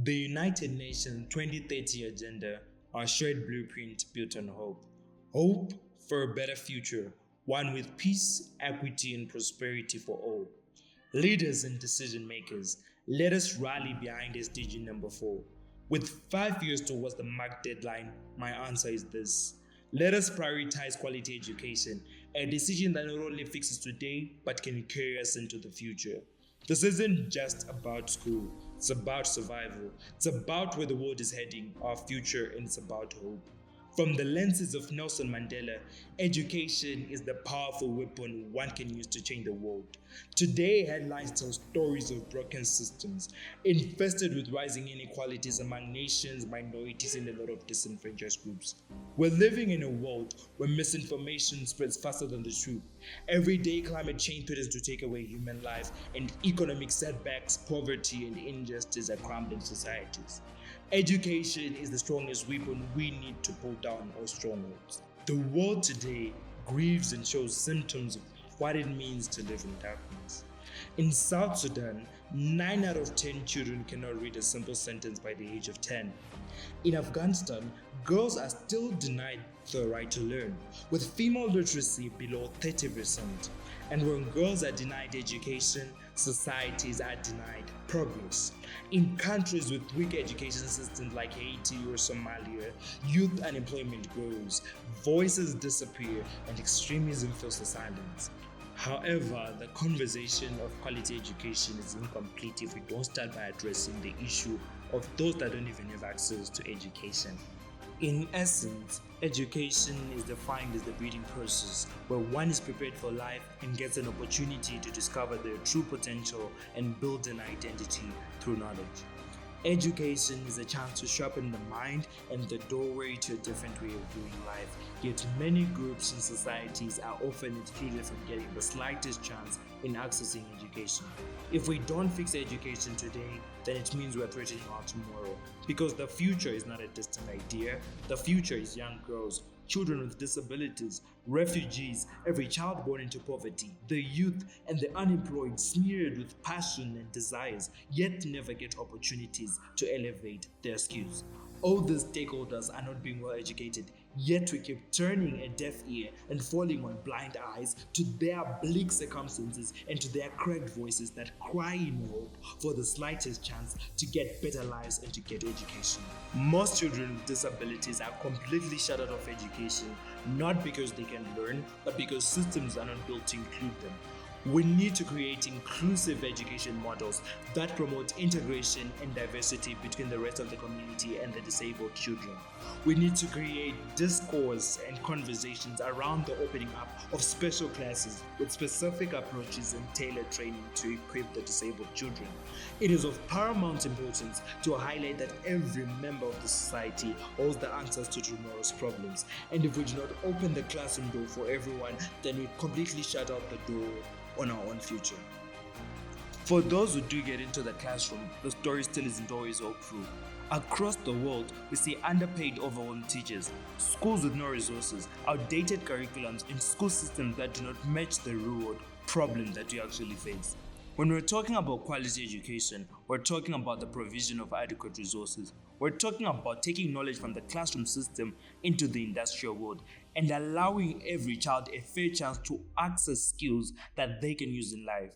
The United Nations 2030 Agenda, our shared blueprint built on hope. Hope for a better future, one with peace, equity, and prosperity for all. Leaders and decision makers, let us rally behind SDG number 4. With 5 years towards the marked deadline, my answer is this. Let us prioritize quality education, a decision that not only fixes today, but can carry us into the future. This isn't just about school, it's about survival. It's about where the world is heading, our future, and it's about hope. From the lenses of Nelson Mandela, education is the powerful weapon one can use to change the world. Today, headlines tell stories of broken systems, infested with rising inequalities among nations, minorities, and a lot of disenfranchised groups. We're living in a world where misinformation spreads faster than the truth. Every day, climate change threatens to take away human life, and economic setbacks, poverty, and injustice are crumbling societies. Education is the strongest weapon we need to pull down all strongholds. The world today grieves and shows symptoms of what it means to live in darkness. In South Sudan, 9 out of 10 children cannot read a simple sentence by the age of 10. In Afghanistan, girls are still denied the right to learn, with female literacy below 30%. And when girls are denied education, societies are denied progress. In countries with weak education systems like Haiti or Somalia, youth unemployment grows, voices disappear, and extremism fills the silence. However, the conversation of quality education is incomplete if we don't start by addressing the issue of those that don't even have access to education. In essence, education is defined as the breeding process where one is prepared for life and gets an opportunity to discover their true potential and build an identity through knowledge. Education is a chance to sharpen the mind and the doorway to a different way of doing life, yet many groups and societies are often excluded from getting the slightest chance in accessing education. If we don't fix education today, then it means we're threatening our tomorrow. Because the future is not a distant idea, the future is young girls, children with disabilities, refugees, every child born into poverty, the youth and the unemployed smeared with passion and desires, yet never get opportunities to elevate their skills. All these stakeholders are not being well educated, yet we keep turning a deaf ear and falling on blind eyes to their bleak circumstances and to their cracked voices that cry in hope for the slightest chance to get better lives and to get education. Most children with disabilities are completely shut out of education, not because they can learn, but because systems are not built to include them. We need to create inclusive education models that promote integration and diversity between the rest of the community and the disabled children. We need to create discourse and conversations around the opening up of special classes with specific approaches and tailored training to equip the disabled children. It is of paramount importance to highlight that every member of the society holds the answers to tomorrow's problems. And if we do not open the classroom door for everyone, then we completely shut out the door on our own future. For those who do get into the classroom, the story still isn't always hopeful. Across the world, we see underpaid, overwhelmed teachers, schools with no resources, outdated curriculums, and school systems that do not match the real world problems that we actually face. When we're talking about quality education, we're talking about the provision of adequate resources. We're talking about taking knowledge from the classroom system into the industrial world and allowing every child a fair chance to access skills that they can use in life.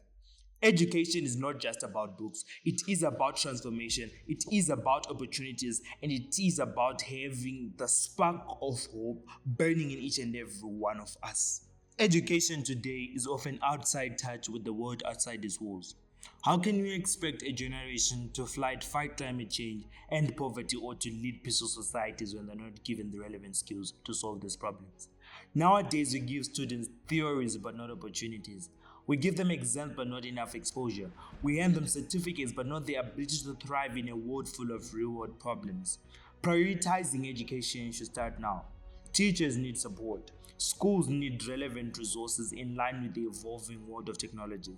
Education is not just about books. It is about transformation. It is about opportunities, and it is about having the spark of hope burning in each and every one of us. Education today is often outside touch with the world outside its walls. How can we expect a generation to fight climate change and poverty or to lead peaceful societies when they're not given the relevant skills to solve these problems? Nowadays, we give students theories but not opportunities. We give them exams but not enough exposure. We hand them certificates but not the ability to thrive in a world full of real-world problems. Prioritizing education should start now. Teachers need support. Schools need relevant resources in line with the evolving world of technology.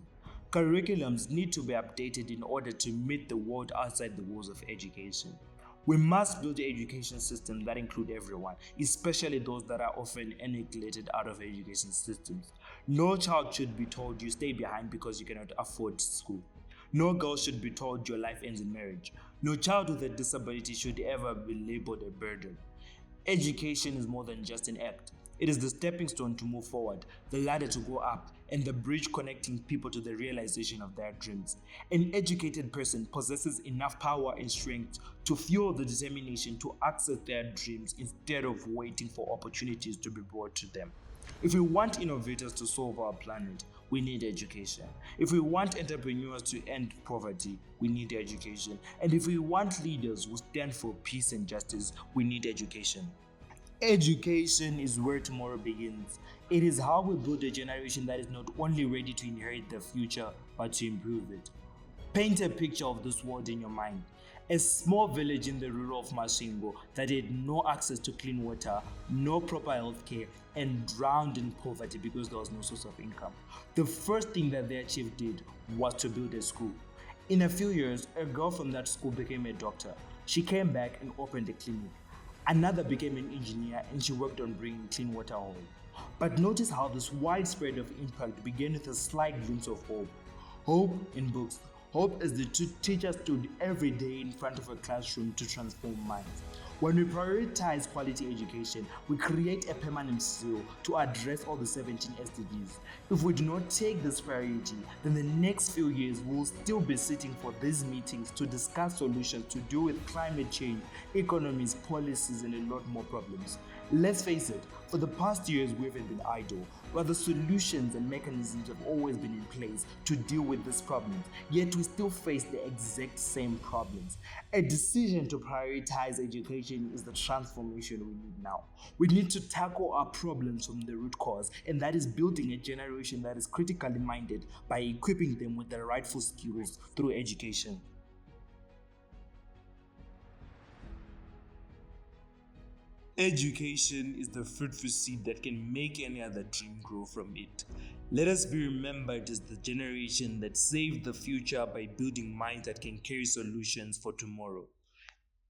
Curriculums need to be updated in order to meet the world outside the walls of education. We must build education systems that include everyone, especially those that are often neglected out of education systems. No child should be told you stay behind because you cannot afford school. No girl should be told your life ends in marriage. No child with a disability should ever be labeled a burden. Education is more than just an act. It is the stepping stone to move forward, the ladder to go up, and the bridge connecting people to the realization of their dreams. An educated person possesses enough power and strength to fuel the determination to access their dreams instead of waiting for opportunities to be brought to them. If we want innovators to solve our planet, we need education. If we want entrepreneurs to end poverty, we need education. And if we want leaders who stand for peace and justice, we need education. Education is where tomorrow begins. It is how we build a generation that is not only ready to inherit the future, but to improve it. Paint a picture of this world in your mind. A small village in the rural of Masvingo that had no access to clean water, no proper health care, and drowned in poverty because there was no source of income. The first thing that their chief did was to build a school. In a few years, a girl from that school became a doctor. She came back and opened a clinic. Another became an engineer and she worked on bringing clean water home. But notice how this widespread of impact began with a slight glimpse of hope. Hope in books. Hope is the teacher stood every day in front of a classroom to transform minds. When we prioritize quality education, we create a permanent seal to address all the 17 SDGs. If we do not take this priority, then the next few years we will still be sitting for these meetings to discuss solutions to deal with climate change, economies, policies, and a lot more problems. Let's face it, for the past years we haven't been idle, but the solutions and mechanisms have always been in place to deal with these problems, yet we still face the exact same problems. A decision to prioritize education is the transformation we need now. We need to tackle our problems from the root cause, and that is building a generation that is critically minded by equipping them with the rightful skills through education. Education is the fruitful seed that can make any other dream grow from it. Let us be remembered as the generation that saved the future by building minds that can carry solutions for tomorrow.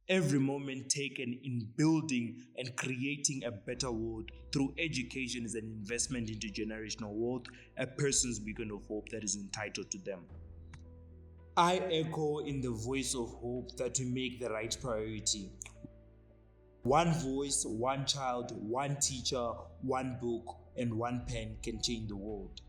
Every moment taken in building and creating a better world through education is an investment into generational wealth, a person's beacon of hope that is entitled to them. I echo in the voice of hope that we make the right priority. One voice, one child, one teacher, one book, and one pen can change the world.